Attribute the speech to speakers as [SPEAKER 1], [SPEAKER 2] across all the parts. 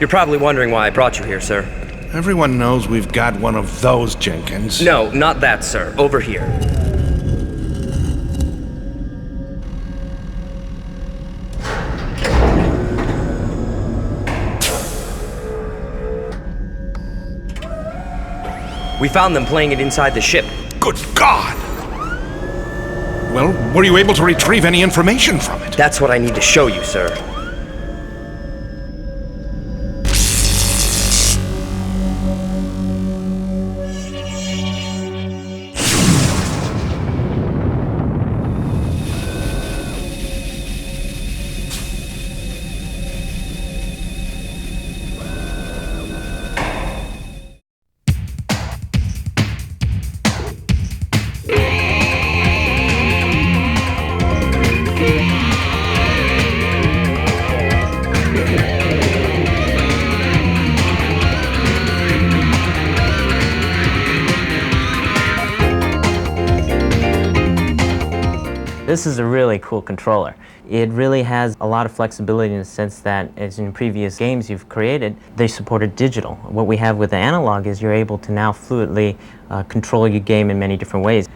[SPEAKER 1] You're probably wondering why I brought you here, sir.
[SPEAKER 2] Everyone knows we've got one of those, Jenkins.
[SPEAKER 1] No, not that, sir. Over here. We found them playing it inside the ship.
[SPEAKER 2] Good God! Well, were you able to retrieve any information from it?
[SPEAKER 1] That's what I need to show you, sir.
[SPEAKER 3] This is a really cool controller. It really has a lot of flexibility in the sense that, as in previous games you've created, they supported digital. What we have with the analog is you're able to now fluidly control your game in many different ways.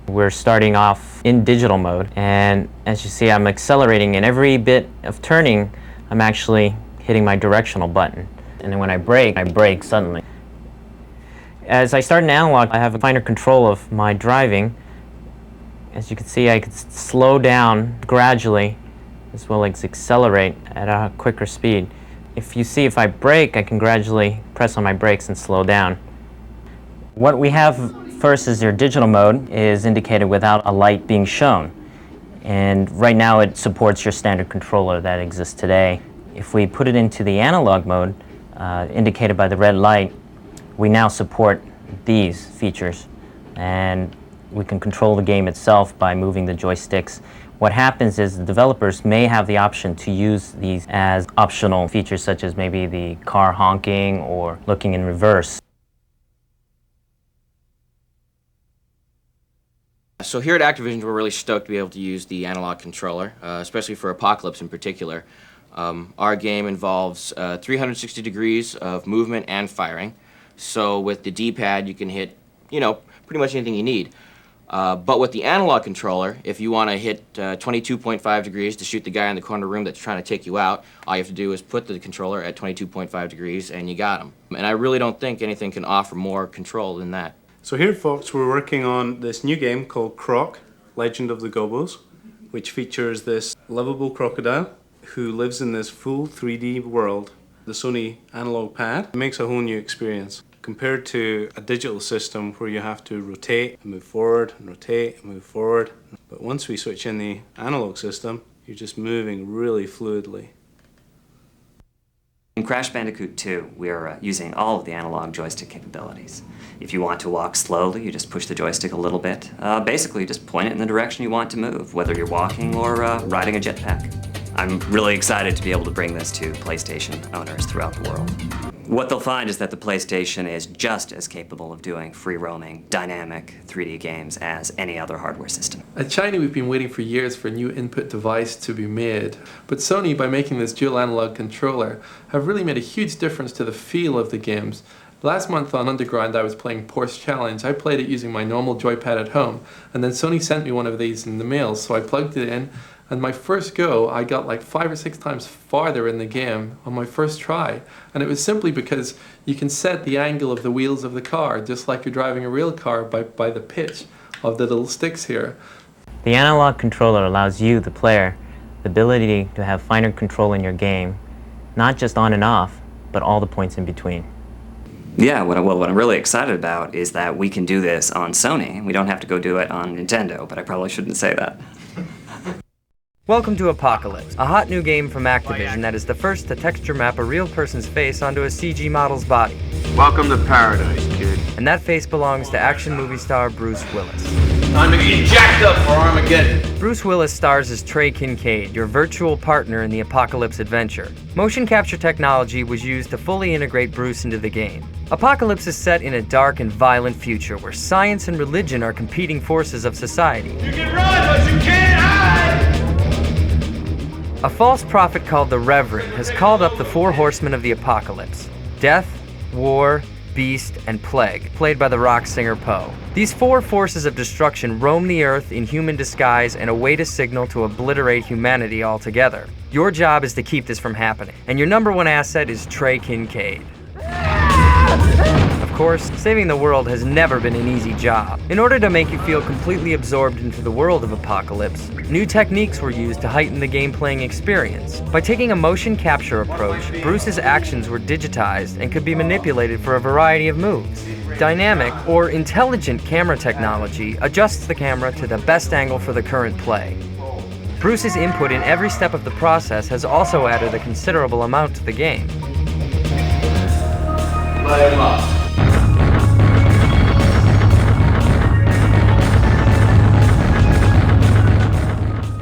[SPEAKER 3] We're starting off in digital mode, and as you see, I'm accelerating, and every bit of turning, I'm actually hitting my directional button. And then when I brake suddenly. As I start in analog, I have a finer control of my driving. As you can see, I can slow down gradually as well as accelerate at a quicker speed. If I brake, I can gradually press on my brakes and slow down. What we have first is your digital mode is indicated without a light being shown. And right now it supports your standard controller that exists today. If we put it into the analog mode, indicated by the red light, we now support these features. And we can control the game itself by moving the joysticks. What happens is the developers may have the option to use these as optional features, such as maybe the car honking or looking in reverse.
[SPEAKER 4] So here at Activision, we're really stoked to be able to use the analog controller, especially for Apocalypse in particular. Our game involves 360 degrees of movement and firing. So with the D-pad, you can hit, pretty much anything you need. But with the analog controller, if you want to hit 22.5 degrees to shoot the guy in the corner room that's trying to take you out, all you have to do is put the controller at 22.5 degrees and you got him. And I really don't think anything can offer more control than that.
[SPEAKER 5] So here at Fox, we're working on this new game called Croc, Legend of the Gobos, which features this lovable crocodile who lives in this full 3D world. The Sony analog pad makes a whole new experience compared to a digital system where you have to rotate and move forward and rotate and move forward. But once we switch in the analog system, you're just moving really fluidly.
[SPEAKER 6] In Crash Bandicoot 2, we're using all of the analog joystick capabilities. If you want to walk slowly, you just push the joystick a little bit. Basically, you just point it in the direction you want to move, whether you're walking or riding a jetpack. I'm really excited to be able to bring this to PlayStation owners throughout the world. What they'll find is that the PlayStation is just as capable of doing free-roaming, dynamic 3D games as any other hardware system.
[SPEAKER 7] At China, we've been waiting for years for a new input device to be made. But Sony, by making this dual analog controller, have really made a huge difference to the feel of the games. Last month on Underground, I was playing Porsche Challenge. I played it using my normal joypad at home, and then Sony sent me one of these in the mail, so I plugged it in. And my first go, I got like 5 or 6 times farther in the game on my first try. And it was simply because you can set the angle of the wheels of the car, just like you're driving a real car, by the pitch of the little sticks here.
[SPEAKER 3] The analog controller allows you, the player, the ability to have finer control in your game, not just on and off, but all the points in between.
[SPEAKER 6] Yeah, what I'm really excited about is that we can do this on Sony. We don't have to go do it on Nintendo, but I probably shouldn't say that.
[SPEAKER 1] Welcome to Apocalypse, a hot new game from Activision that is the first to texture map a real person's face onto a CG model's body.
[SPEAKER 8] Welcome to paradise, kid.
[SPEAKER 1] And that face belongs to action movie star Bruce Willis.
[SPEAKER 8] Time to get jacked up for Armageddon.
[SPEAKER 1] Bruce Willis stars as Trey Kincaid, your virtual partner in the Apocalypse adventure. Motion capture technology was used to fully integrate Bruce into the game. Apocalypse is set in a dark and violent future where science and religion are competing forces of society.
[SPEAKER 8] You can run, but you can't hide!
[SPEAKER 1] A false prophet called the Reverend has called up the four horsemen of the apocalypse: death, war, beast, and plague, played by the rock singer Poe. These four forces of destruction roam the earth in human disguise and await a signal to obliterate humanity altogether. Your job is to keep this from happening, and your number one asset is Trey Kincaid. Of course, saving the world has never been an easy job. In order to make you feel completely absorbed into the world of Apocalypse, new techniques were used to heighten the game-playing experience. By taking a motion capture approach, Bruce's actions were digitized and could be manipulated for a variety of moves. Dynamic, or intelligent camera technology adjusts the camera to the best angle for the current play. Bruce's input in every step of the process has also added a considerable amount to the game.
[SPEAKER 8] Let him up.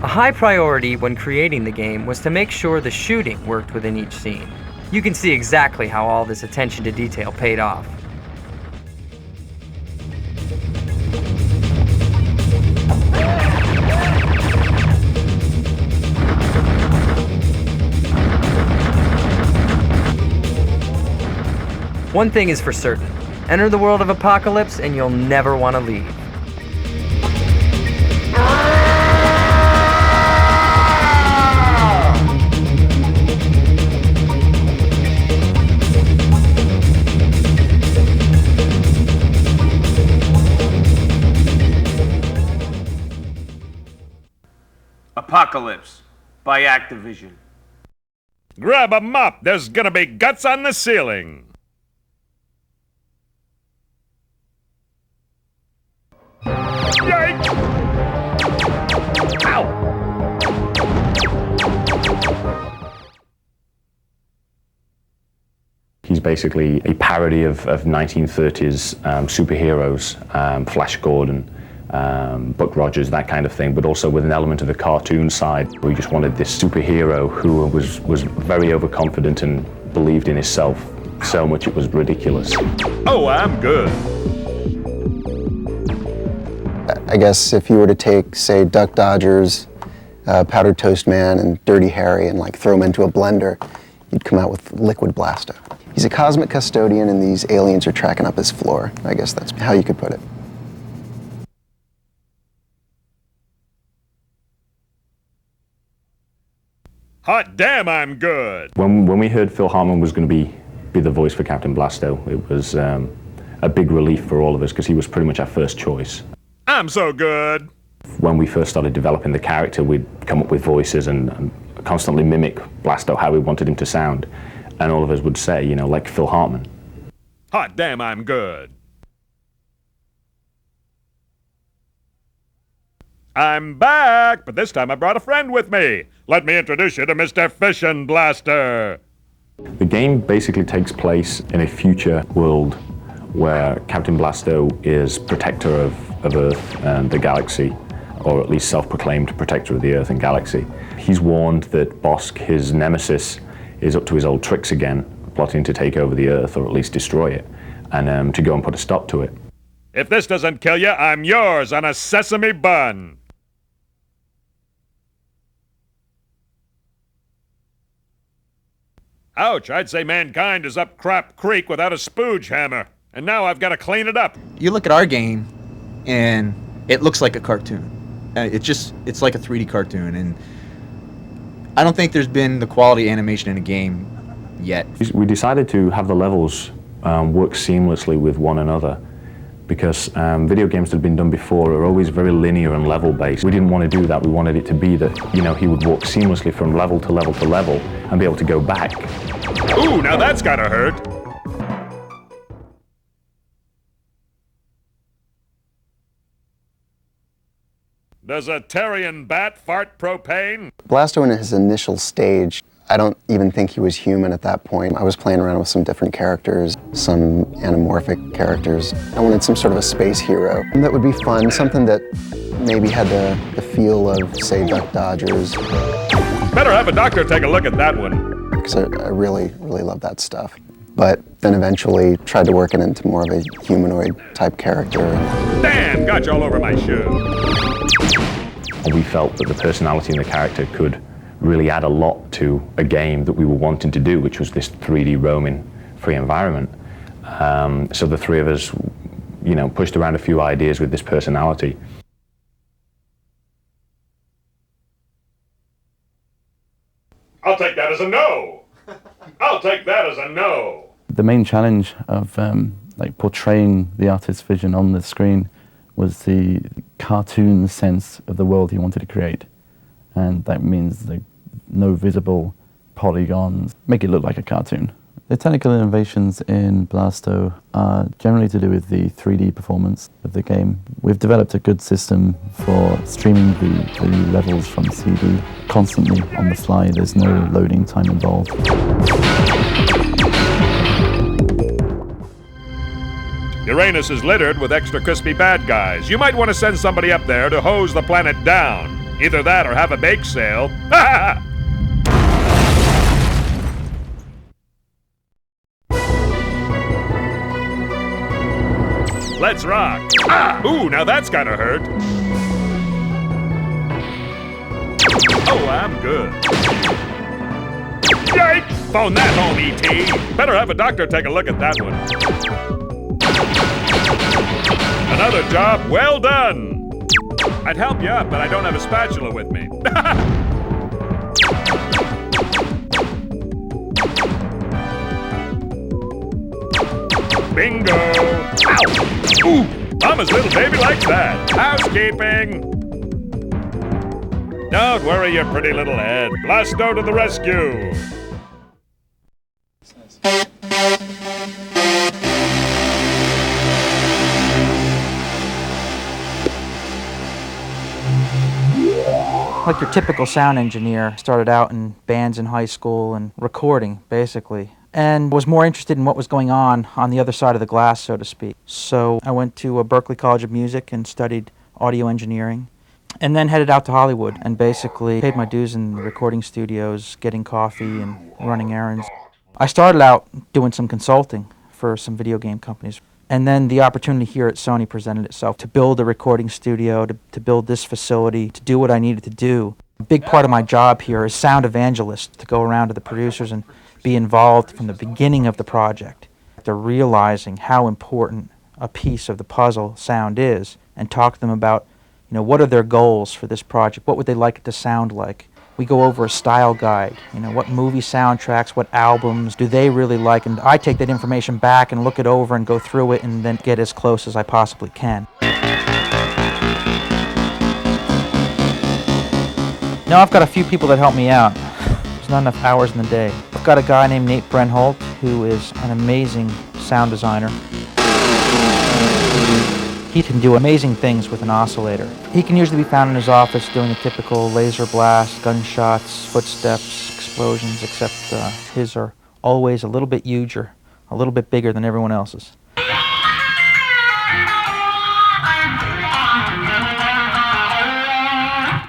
[SPEAKER 1] A high priority when creating the game was to make sure the shooting worked within each scene. You can see exactly how all this attention to detail paid off. One thing is for certain: enter the world of Apocalypse and you'll never want to leave.
[SPEAKER 8] Apocalypse by Activision.
[SPEAKER 2] Grab a mop, there's gonna be guts on the ceiling. Yikes! Ow!
[SPEAKER 9] He's basically a parody of 1930s superheroes, Flash Gordon, Buck Rogers, that kind of thing, but also with an element of the cartoon side. We just wanted this superhero who was very overconfident and believed in himself so much it was ridiculous.
[SPEAKER 2] Oh, I'm good.
[SPEAKER 10] I guess if you were to take, say, Duck Dodgers, Powdered Toast Man, and Dirty Harry and like throw them into a blender, you'd come out with Liquid Blasto. He's a cosmic custodian and these aliens are tracking up his floor. I guess that's how you could put it.
[SPEAKER 2] Hot damn, I'm good.
[SPEAKER 9] When we heard Phil Hartman was going to be the voice for Captain Blasto, it was a big relief for all of us because he was pretty much our first choice.
[SPEAKER 2] I'm so good.
[SPEAKER 9] When we first started developing the character, we'd come up with voices and constantly mimic Blasto, how we wanted him to sound. And all of us would say, you know, like Phil Hartman.
[SPEAKER 2] Hot damn, I'm good. I'm back, but this time I brought a friend with me. Let me introduce you to Mr. Fission Blaster.
[SPEAKER 9] The game basically takes place in a future world where Captain Blasto is protector of Earth and the galaxy, or at least self-proclaimed protector of the Earth and galaxy. He's warned that Bosk, his nemesis, is up to his old tricks again, plotting to take over the Earth, or at least destroy it, and to go and put a stop to it.
[SPEAKER 2] If this doesn't kill you, I'm yours on a sesame bun. Ouch, I'd say mankind is up crap creek without a spooge hammer. And now I've got to clean it up.
[SPEAKER 11] You look at our game, and it looks like a cartoon. It's like a 3D cartoon, and I don't think there's been the quality animation in a game yet.
[SPEAKER 9] We decided to have the levels work seamlessly with one another because video games that had been done before are always very linear and level-based. We didn't want to do that. We wanted it to be that, you know, he would walk seamlessly from level to level to level and be able to go back.
[SPEAKER 2] Ooh, now that's gotta hurt. Does a Terrian bat fart propane?
[SPEAKER 10] Blasto in his initial stage, I don't even think he was human at that point. I was playing around with some different characters, some anamorphic characters. I wanted some sort of a space hero that would be fun, something that maybe had the feel of, say, Duck Dodgers.
[SPEAKER 2] Better have a doctor take a look at that one.
[SPEAKER 10] Because I really love that stuff. But then eventually tried to work it into more of a humanoid type character.
[SPEAKER 2] Damn, got you all over my shoe.
[SPEAKER 9] We felt that the personality in the character could really add a lot to a game that we were wanting to do, which was this 3D roaming free environment. So the three of us, you know, pushed around a few ideas with this personality.
[SPEAKER 2] I'll take that as a no. I'll take that as a no.
[SPEAKER 12] The main challenge of like portraying the artist's vision on the screen was the cartoon sense of the world he wanted to create, and that means like no visible polygons, make it look like a cartoon. The technical innovations in Blasto are generally to do with the 3D performance of the game. We've developed a good system for streaming the levels from CD constantly on the fly. There's no loading time involved.
[SPEAKER 2] Uranus is littered with extra crispy bad guys. You might want to send somebody up there to hose the planet down. Either that or have a bake sale. Let's rock. Ah! Ooh, now that's gotta hurt. Oh, I'm good. Yikes! Phone that home, E.T. Better have a doctor take a look at that one. Another job well done. I'd help you up, but I don't have a spatula with me. Bingo! Ow! Ooh! Mama's little baby likes that. Housekeeping! Don't worry your pretty little head. Blasto to the rescue!
[SPEAKER 13] Like your typical sound engineer, started out in bands in high school and recording, basically, and was more interested in what was going on the other side of the glass, so to speak. So I went to Berklee College of Music and studied audio engineering, and then headed out to Hollywood and basically paid my dues in the recording studios, getting coffee and running errands. I started out doing some consulting for some video game companies. And then the opportunity here at Sony presented itself to build a recording studio, to build this facility, to do what I needed to do. A big part of my job here is sound evangelist, to go around to the producers and be involved from the beginning of the project. They're realizing how important a piece of the puzzle sound is, and talk to them about, you know, what are their goals for this project? What would they like it to sound like? We go over a style guide, you know, what movie soundtracks, what albums do they really like, and I take that information back and look it over and go through it and then get as close as I possibly can. Now I've got a few people that help me out. There's not enough hours in the day. I've got a guy named Nate Brenholt, who is an amazing sound designer. He can do amazing things with an oscillator. He can usually be found in his office doing a typical laser blast, gunshots, footsteps, explosions, except his are always a little bit huger, a little bit bigger than everyone else's.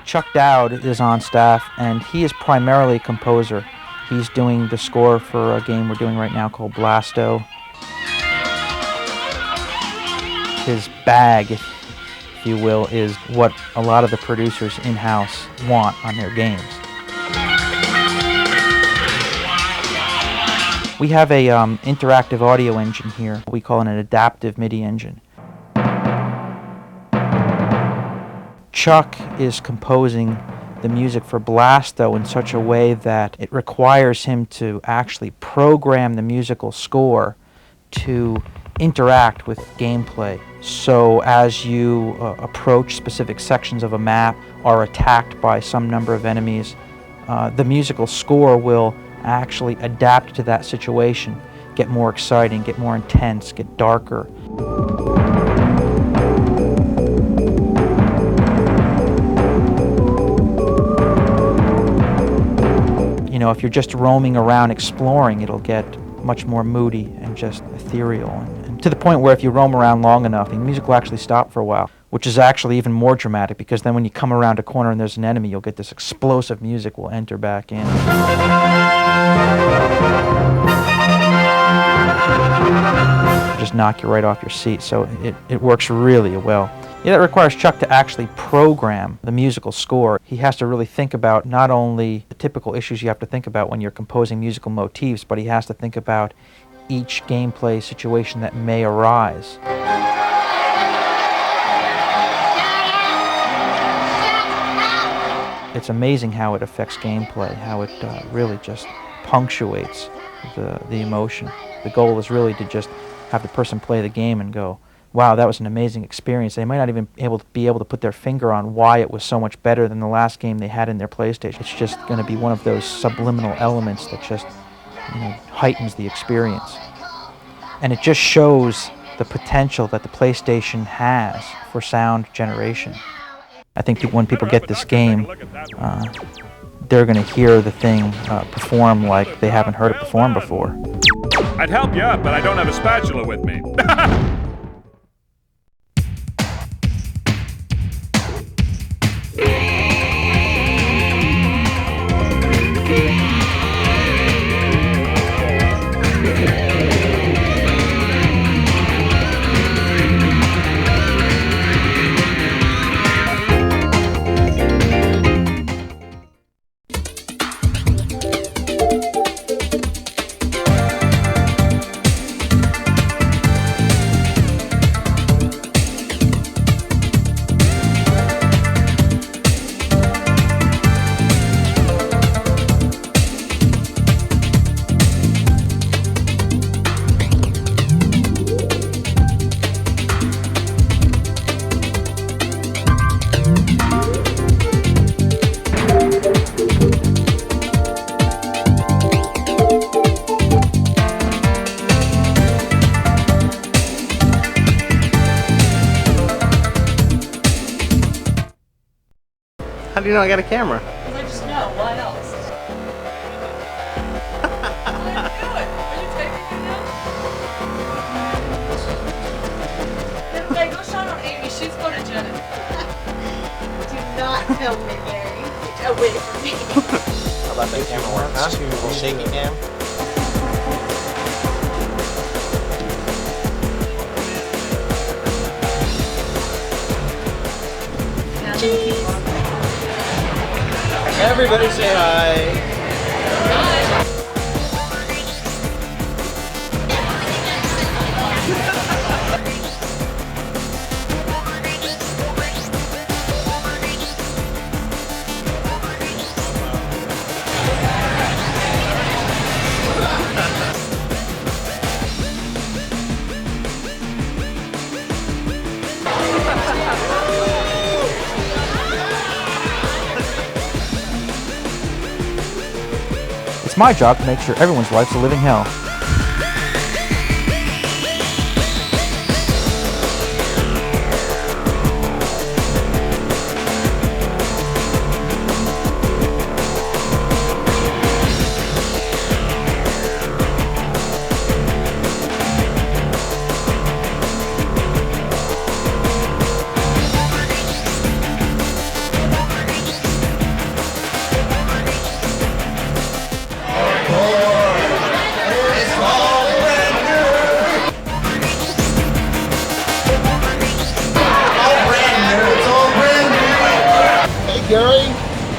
[SPEAKER 13] Chuck Dowd is on staff, and he is primarily a composer. He's doing the score for a game we're doing right now called Blasto. His bag, if you will, is what a lot of the producers in-house want on their games. We have a interactive audio engine here. We call it an adaptive MIDI engine. Chuck is composing the music for Blasto in such a way that it requires him to actually program the musical score to interact with gameplay. So as you approach specific sections of a map, are attacked by some number of enemies, the musical score will actually adapt to that situation, get more exciting, get more intense, get darker. You know, if you're just roaming around exploring, it'll get much more moody and just ethereal, and to the point where if you roam around long enough, the music will actually stop for a while, which is actually even more dramatic, because then when you come around a corner and there's an enemy, you'll get this explosive music will enter back in. Just knock you right off your seat, so it works really well. Yeah, that requires Chuck to actually program the musical score. He has to really think about not only the typical issues you have to think about when you're composing musical motifs, but he has to think about each gameplay situation that may arise. It's amazing how it affects gameplay, how it really just punctuates the emotion. The goal is really to just have the person play the game and go, wow, that was an amazing experience. They might not even be able to put their finger on why it was so much better than the last game they had in their PlayStation. It's just going to be one of those subliminal elements that just, you know, heightens the experience. And it just shows the potential that the PlayStation has for sound generation. I think that when people get this game, they're going to hear the thing perform like they haven't heard it perform before.
[SPEAKER 2] I'd help you up, but I don't have a spatula with me.
[SPEAKER 14] How do you know I got a camera?
[SPEAKER 15] I just know. What else? Are you typing right now? Hey, go shine on Amy. She's photogenic.
[SPEAKER 16] Do not film me, Mary. Away from me.
[SPEAKER 14] How about that camera work, huh? A little shaky cam?
[SPEAKER 16] Cheese.
[SPEAKER 14] Everybody say hi.
[SPEAKER 13] It's my job to make sure everyone's life's a living hell.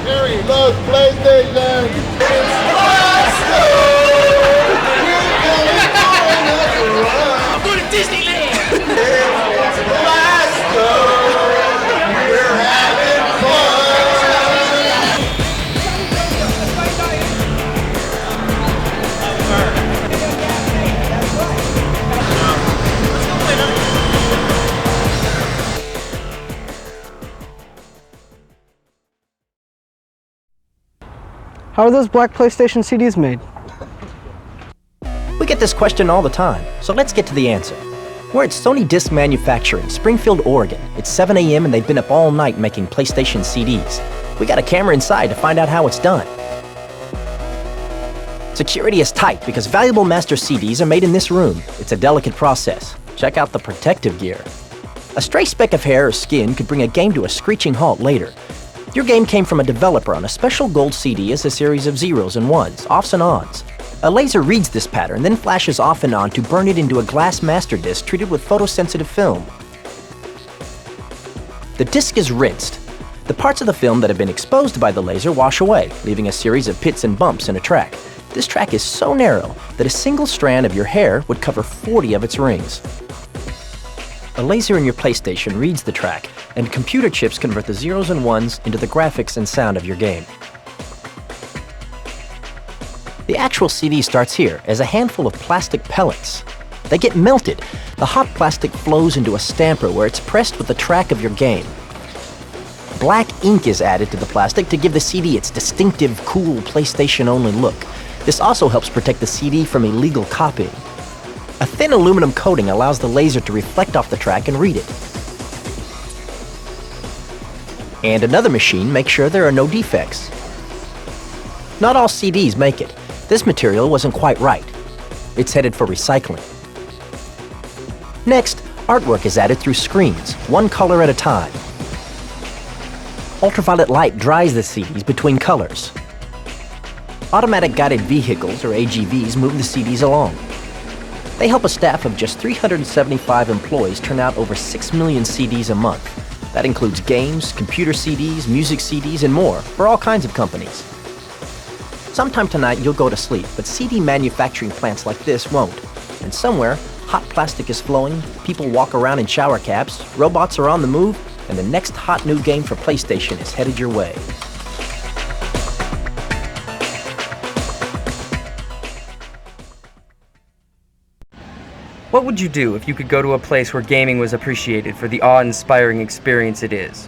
[SPEAKER 17] Gary loves PlayStation. It's BLASTO! I'm going to Disneyland. It's BLASTO! We're having
[SPEAKER 18] How are those black PlayStation CDs made?
[SPEAKER 19] We get this question all the time, so let's get to the answer. We're at Sony Disc Manufacturing, Springfield, Oregon. It's 7 a.m. and they've been up all night making PlayStation CDs. We got a camera inside to find out how it's done. Security is tight because valuable master CDs are made in this room. It's a delicate process. Check out the protective gear. A stray speck of hair or skin could bring a game to a screeching halt later. Your game came from a developer on a special gold CD as a series of zeros and ones, offs and ons. A laser reads this pattern, then flashes off and on to burn it into a glass master disc treated with photosensitive film. The disc is rinsed. The parts of the film that have been exposed by the laser wash away, leaving a series of pits and bumps in a track. This track is so narrow that a single strand of your hair would cover 40 of its rings. A laser in your PlayStation reads the track, and computer chips convert the zeros and ones into the graphics and sound of your game. The actual CD starts here as a handful of plastic pellets. They get melted. The hot plastic flows into a stamper where it's pressed with the track of your game. Black ink is added to the plastic to give the CD its distinctive, cool, PlayStation-only look. This also helps protect the CD from illegal copying. A thin aluminum coating allows the laser to reflect off the track and read it. And another machine makes sure there are no defects. Not all CDs make it. This material wasn't quite right. It's headed for recycling. Next, artwork is added through screens, one color at a time. Ultraviolet light dries the CDs between colors. Automatic guided vehicles, or AGVs, move the CDs along. They help a staff of just 375 employees turn out over 6 million CDs a month. That includes games, computer CDs, music CDs, and more for all kinds of companies. Sometime tonight you'll go to sleep, but CD manufacturing plants like this won't. And somewhere, hot plastic is flowing, people walk around in shower caps, robots are on the move, and the next hot new game for PlayStation is headed your way.
[SPEAKER 1] What would you do if you could go to a place where gaming was appreciated for the awe-inspiring experience it is?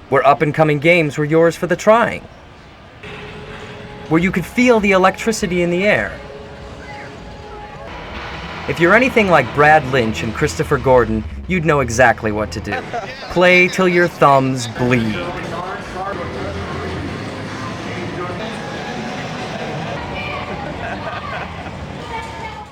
[SPEAKER 1] Where up-and-coming games were yours for the trying? Where you could feel the electricity in the air? If you're anything like Brad Lynch and Christopher Gordon, you'd know exactly what to do. Play till your thumbs bleed.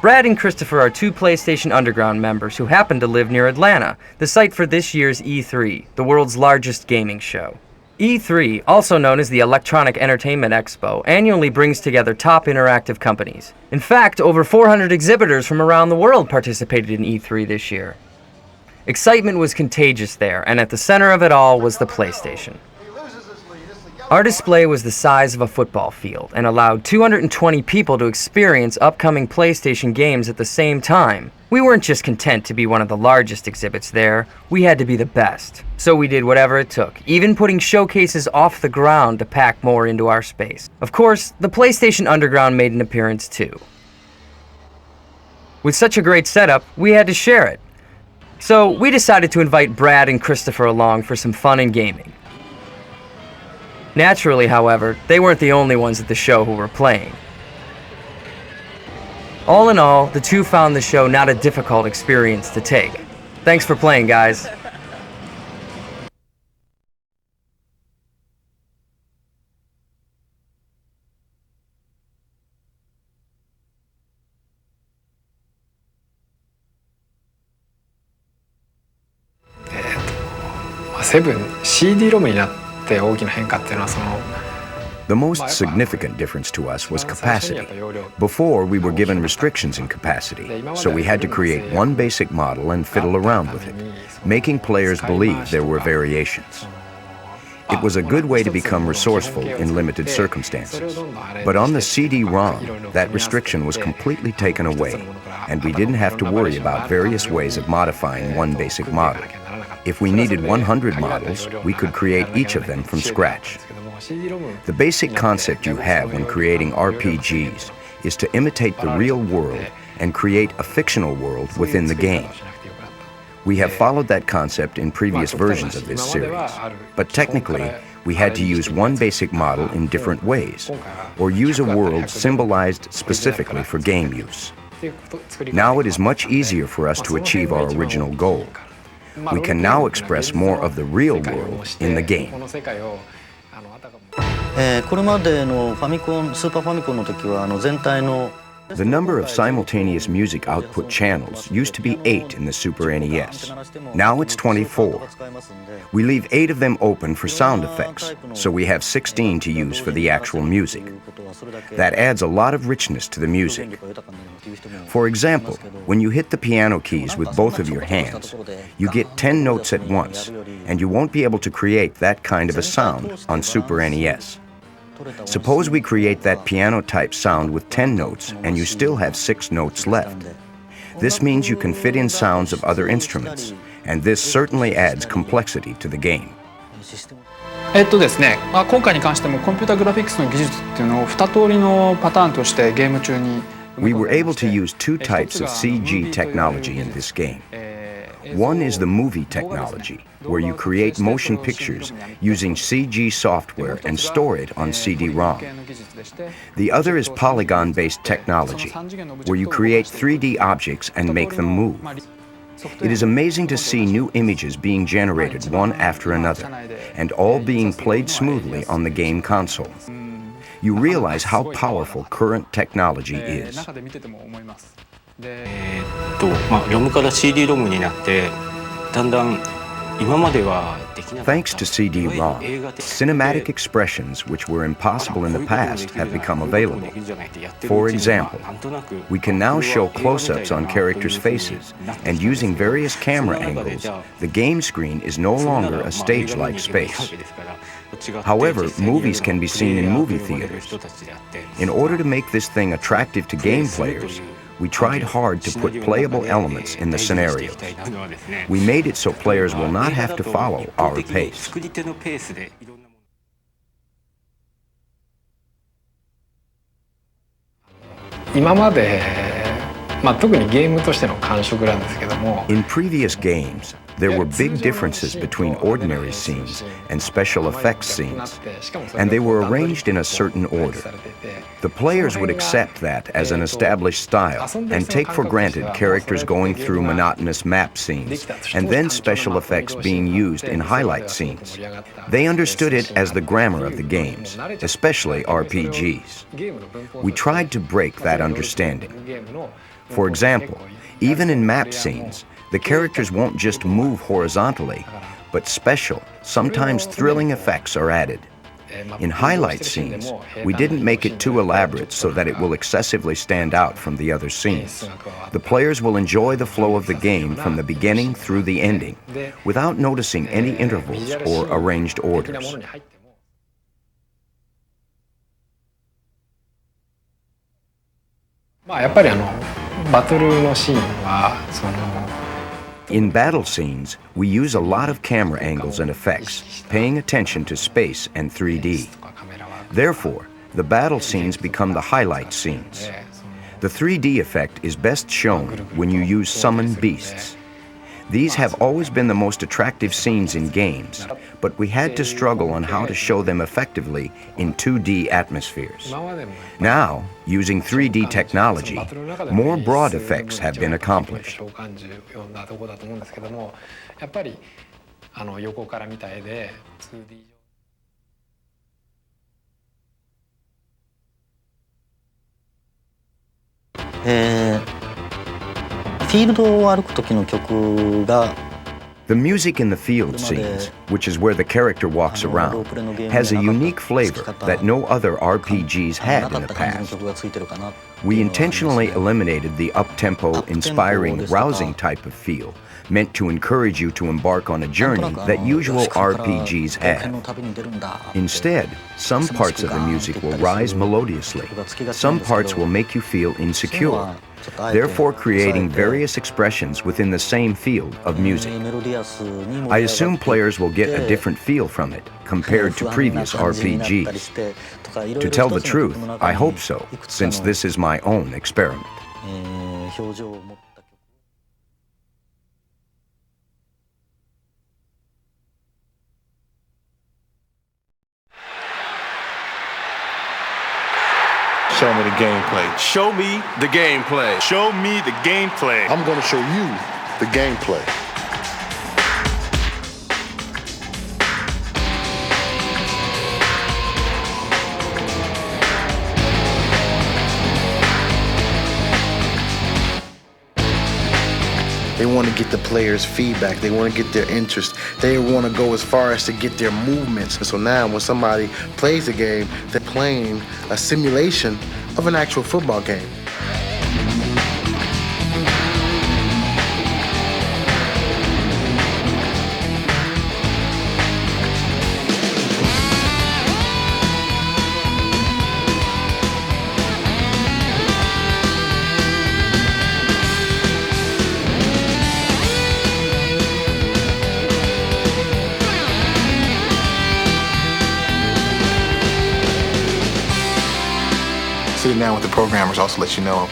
[SPEAKER 1] Brad and Christopher are two PlayStation Underground members who happen to live near Atlanta, the site for this year's E3, the world's largest gaming show. E3, also known as the Electronic Entertainment Expo, annually brings together top interactive companies. In fact, over 400 exhibitors from around the world participated in E3 this year. Excitement was contagious there, and at the center of it all was the PlayStation. Our display was the size of a football field and allowed 220 people to experience upcoming PlayStation games at the same time. We weren't just content to be one of the largest exhibits there, we had to be the best. So we did whatever it took, even putting showcases off the ground to pack more into our space. Of course, the PlayStation Underground made an appearance too. With such a great setup, we had to share it. So we decided to invite Brad and Christopher along for some fun and gaming. Naturally, however, they weren't the only ones at the show who were playing. All in all, the two found the show not a difficult experience to take. Thanks for playing, guys.
[SPEAKER 20] The most significant difference to us was capacity. Before, we were given restrictions in capacity, so we had to create one basic model and fiddle around with it, making players believe there were variations. It was a good way to become resourceful in limited circumstances. But on the CD-ROM, that restriction was completely taken away, and we didn't have to worry about various ways of modifying one basic model. If we needed 100 models, we could create each of them from scratch. The basic concept you have when creating RPGs is to imitate the real world and create a fictional world within the game. We have followed that concept in previous versions of this series, but technically, we had to use one basic model in different ways, or use a world symbolized specifically for game use. Now it is much easier for us to achieve our original goal. We can now express more of the real world in the game.
[SPEAKER 21] これまでのファミコン、スーパーファミコンの時は全体の
[SPEAKER 20] The number of simultaneous music output channels used to be 8 in the Super NES. Now it's 24. We leave 8 of them open for sound effects, so we have 16 to use for the actual music. That adds a lot of richness to the music. For example, when you hit the piano keys with both of your hands, you get 10 notes at once, and you won't be able to create that kind of a sound on Super NES. Suppose we create that piano-type sound with 10 notes and you still have 6 notes left. This means you can fit in sounds of other instruments, and this certainly adds complexity to the game.
[SPEAKER 21] ですね、今回に関してもコンピュータグラフィックスの技術っていうのを2通りのパターンとしてゲーム中に
[SPEAKER 20] We were able to use 2 types of CG technology in this game. One is the movie technology, where you create motion pictures using CG software and store it on CD-ROM. The other is polygon-based technology, where you create 3D objects and make them move. It is amazing to see new images being generated one after another, and all being played smoothly on the game console. You realize how powerful current technology is.
[SPEAKER 22] ロムからCD ロムになってだんだん今まではできなかった
[SPEAKER 20] Thanks to CD-ROM, cinematic expressions which were impossible in the past have become available. For example, we can now show close-ups on characters' faces, and using various camera angles, the game screen is no longer a stage-like space. However, movies can be seen in movie theaters. In order to make this thing attractive to game players, we tried hard to put playable elements in the scenarios. We made it so players will not have to follow our pace.
[SPEAKER 21] 今まで、特にゲームとしての感触なんですけども
[SPEAKER 20] In previous games, there were big differences between ordinary scenes and special effects scenes, and they were arranged in a certain order. The players would accept that as an established style and take for granted characters going through monotonous map scenes and then special effects being used in highlight scenes. They understood it as the grammar of the games, especially RPGs. We tried to break that understanding. For example, even in map scenes, the characters won't just move horizontally, but special, sometimes thrilling effects are added. In highlight scenes, we didn't make it too elaborate so that it will excessively stand out from the other scenes. The players will enjoy the flow of the game from the beginning through the ending, without noticing any intervals or arranged orders.
[SPEAKER 21] やっぱりバトルのシーンは
[SPEAKER 20] In battle scenes, we use a lot of camera angles and effects, paying attention to space and 3D. Therefore, the battle scenes become the highlight scenes. The 3D effect is best shown when you use summon beasts. These have always been the most attractive scenes in games, but we had to struggle on how to show them effectively in 2D atmospheres. Now, using 3D technology, more broad effects have been accomplished. The music in the field scenes, which is where the character walks around, has a unique flavor that no other RPGs had in the past. We intentionally eliminated the up-tempo, inspiring, rousing type of feel, meant to encourage you to embark on a journey that usual RPGs have. Instead, some parts of the music will rise melodiously. Some parts will make you feel insecure, therefore creating various expressions within the same field of music. I assume players will get a different feel from it compared to previous RPGs. To tell the truth, I hope so, since this is my own experiment.
[SPEAKER 17] Show me the gameplay. Show me the gameplay. Show me the gameplay. I'm going to show you the gameplay.
[SPEAKER 4] They want to get the players' feedback. They want to get their interest. They want to go as far as to get their movements. And so now when somebody plays a game, they're playing a simulation of an actual football game.
[SPEAKER 5] Sitting down with the programmers also lets you know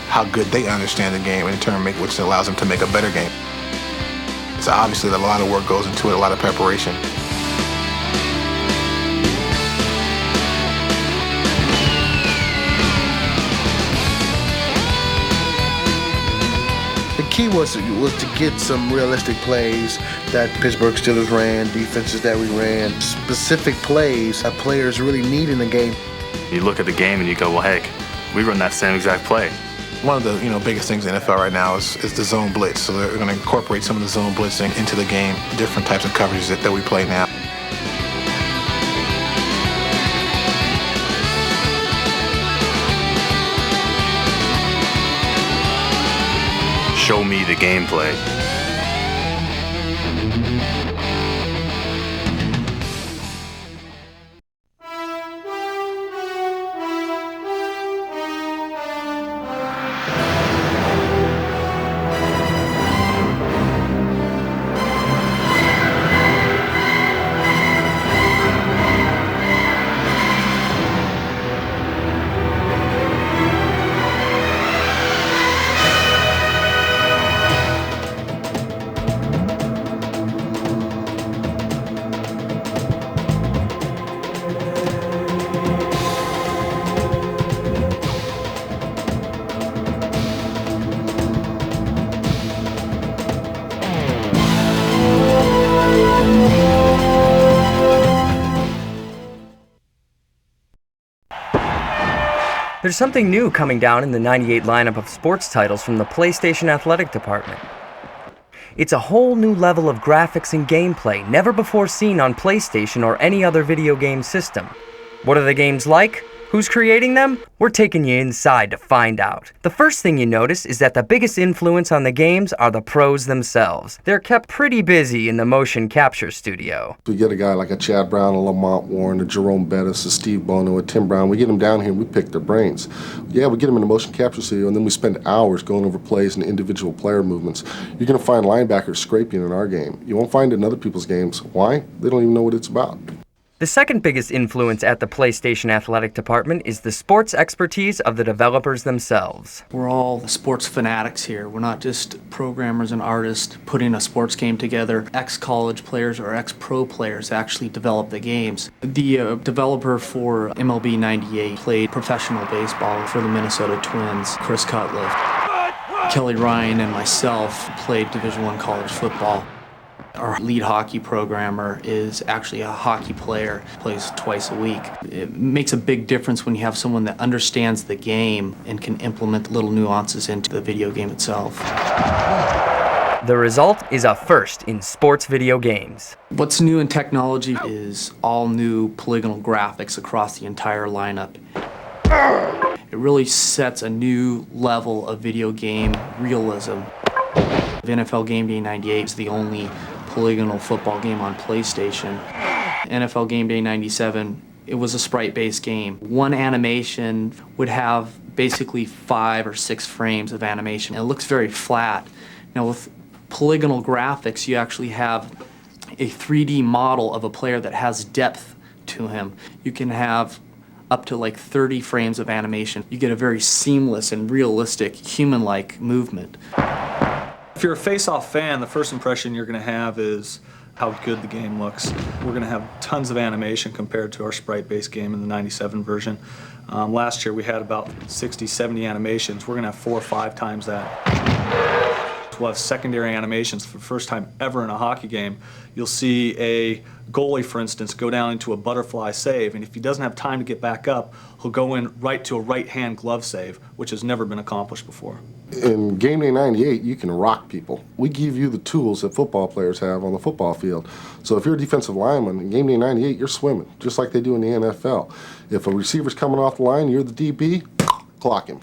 [SPEAKER 5] how good they understand the game, and in turn which allows them to make a better game. So obviously a lot of work goes into it, a lot of preparation.
[SPEAKER 4] The key was to get some realistic plays that Pittsburgh Steelers ran, defenses that we ran, specific plays that players really need in the game.
[SPEAKER 23] You look at the game and you go, well, heck, we run that same exact play.
[SPEAKER 5] One of the biggest things in the NFL right now is the zone blitz. So they're going to incorporate some of the zone blitzing into the game, different types of coverages that we play now.
[SPEAKER 23] Show me the gameplay.
[SPEAKER 1] There's something new coming down in the 98 lineup of sports titles from the PlayStation Athletic Department. It's a whole new level of graphics and gameplay never before seen on PlayStation or any other video game system. What are the games like? Who's creating them? We're taking you inside to find out. The first thing you notice is that the biggest influence on the games are the pros themselves. They're kept pretty busy in the motion capture studio.
[SPEAKER 24] We get a guy like a Chad Brown, a Lamont Warren, a Jerome Bettis, a Steve Bono, a Tim Brown. We get them down here and we pick their brains. Yeah, we get them in the motion capture studio and then we spend hours going over plays and individual player movements. You're going to find linebackers scraping in our game. You won't find it in other people's games. Why? They don't even know what it's about.
[SPEAKER 1] The second biggest influence at the PlayStation Athletic Department is the sports expertise of the developers themselves.
[SPEAKER 25] We're all sports fanatics here. We're not just programmers and artists putting a sports game together. Ex-college players or ex-pro players actually develop the games. The developer for MLB 98 played professional baseball for the Minnesota Twins, Chris Cutliff. Kelly Ryan and myself played Division I college football. Our lead hockey programmer is actually a hockey player, plays twice a week. It makes a big difference when you have someone that understands the game and can implement little nuances into the video game itself.
[SPEAKER 1] The result is a first in sports video games.
[SPEAKER 25] What's new in technology is all new polygonal graphics across the entire lineup. It really sets a new level of video game realism. NFL Game Day 98 is the only polygonal football game on PlayStation. NFL Game Day 97, it was a sprite-based game. One animation would have basically 5 or 6 frames of animation. It looks very flat. Now with polygonal graphics, you actually have a 3D model of a player that has depth to him. You can have up to like 30 frames of animation. You get a very seamless and realistic, human-like movement.
[SPEAKER 26] If you're a face-off fan, the first impression you're going to have is how good the game looks. We're going to have tons of animation compared to our sprite-based game in the 97 version. Last year we had about 60, 70 animations. We're going to have 4 or 5 times that. product will have secondary animations for the first time ever in a hockey game. You'll see a goalie, for instance, go down into a butterfly save, and if he doesn't have time to get back up, he'll go in right to a right-hand glove save, which has never been accomplished before.
[SPEAKER 24] In Game Day 98, you can rock people. We give you the tools that football players have on the football field. So if you're a defensive lineman, in Game Day 98, you're swimming, just like they do in the NFL. If a receiver's coming off the line, you're the DB, clock him.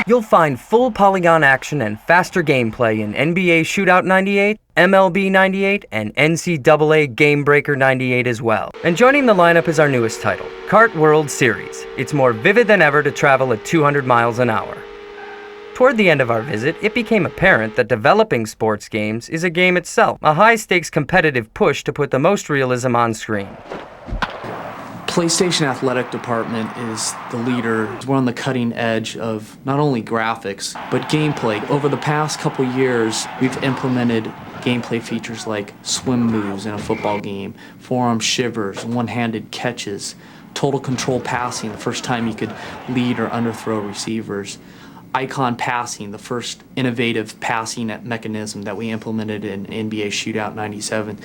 [SPEAKER 1] You'll find full polygon action and faster gameplay in NBA Shootout 98, MLB 98, and NCAA Game Breaker 98 as well. And joining the lineup is our newest title, Kart World Series. It's more vivid than ever to travel at 200 miles an hour. Toward the end of our visit, it became apparent that developing sports games is a game itself, a high-stakes competitive push to put the most realism on screen.
[SPEAKER 25] PlayStation Athletic Department is the leader. We're on the cutting edge of not only graphics, but gameplay. Over the past couple years, we've implemented gameplay features like swim moves in a football game, forearm shivers, one-handed catches, total control passing, the first time you could lead or underthrow receivers, icon passing, the first innovative passing mechanism that we implemented in NBA Shootout 97.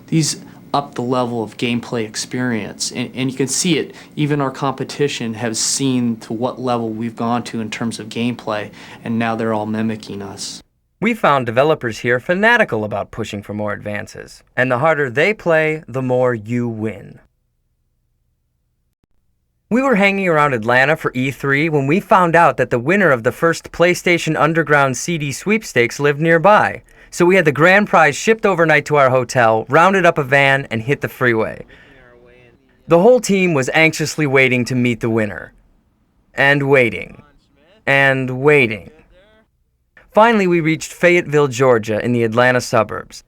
[SPEAKER 25] These up the level of gameplay experience, and you can see it. Even our competition has seen to what level we've gone to in terms of gameplay, and now they're all mimicking us.
[SPEAKER 1] We found developers here fanatical about pushing for more advances, and the harder they play, the more you win. We were hanging around Atlanta for E3 when we found out that the winner of the first PlayStation Underground CD sweepstakes lived nearby. So we had the grand prize shipped overnight to our hotel, rounded up a van, and hit the freeway. The whole team was anxiously waiting to meet the winner. And waiting. And waiting. Finally, we reached Fayetteville, Georgia, in the Atlanta suburbs.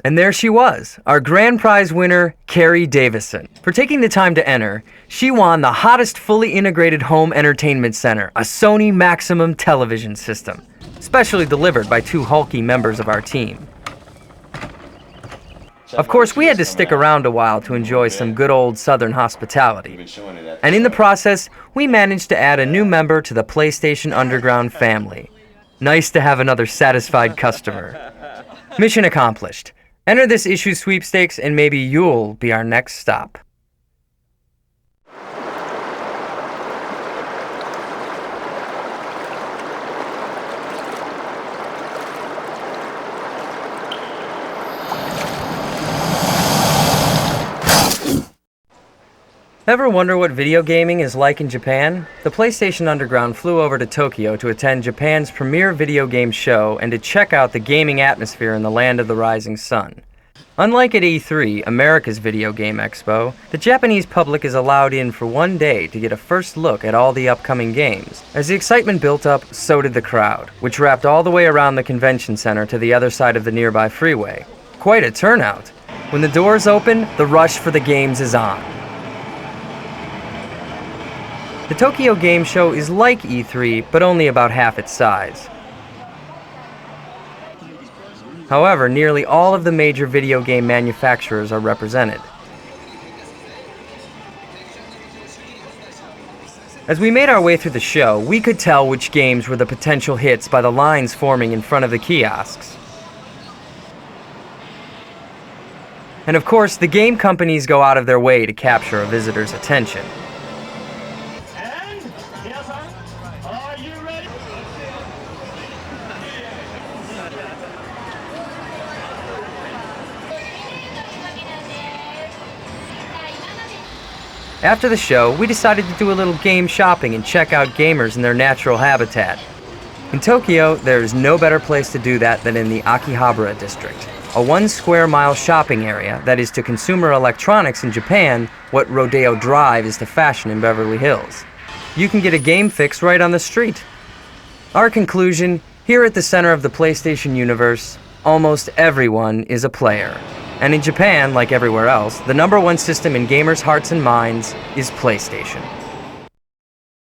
[SPEAKER 1] And there she was, our grand prize winner, Carrie Davison. For taking the time to enter, she won the hottest fully integrated home entertainment center, a Sony Maximum television system, specially delivered by two hulky members of our team. Of course, we had to stick around a while to enjoy some good old Southern hospitality. And in the process, we managed to add a new member to the PlayStation Underground family. Nice to have another satisfied customer. Mission accomplished. Enter this issue sweepstakes and maybe you'll be our next stop. Ever wonder what video gaming is like in Japan? The PlayStation Underground flew over to Tokyo to attend Japan's premier video game show and to check out the gaming atmosphere in the land of the rising sun. Unlike at E3, America's video game expo, the Japanese public is allowed in for one day to get a first look at all the upcoming games. As the excitement built up, so did the crowd, which wrapped all the way around the convention center to the other side of the nearby freeway. Quite a turnout. When the doors open, the rush for the games is on. The Tokyo Game Show is like E3, but only about half its size. However, nearly all of the major video game manufacturers are represented. As we made our way through the show, we could tell which games were the potential hits by the lines forming in front of the kiosks. And of course, the game companies go out of their way to capture a visitor's attention. After the show, we decided to do a little game shopping and check out gamers in their natural habitat. In Tokyo, there is no better place to do that than in the Akihabara district, a 1 square mile shopping area that is to consumer electronics in Japan what Rodeo Drive is to fashion in Beverly Hills. You can get a game fix right on the street. Our conclusion, here at the center of the PlayStation universe, almost everyone is a player. And in Japan, like everywhere else, the #1 system in gamers' hearts and minds is PlayStation.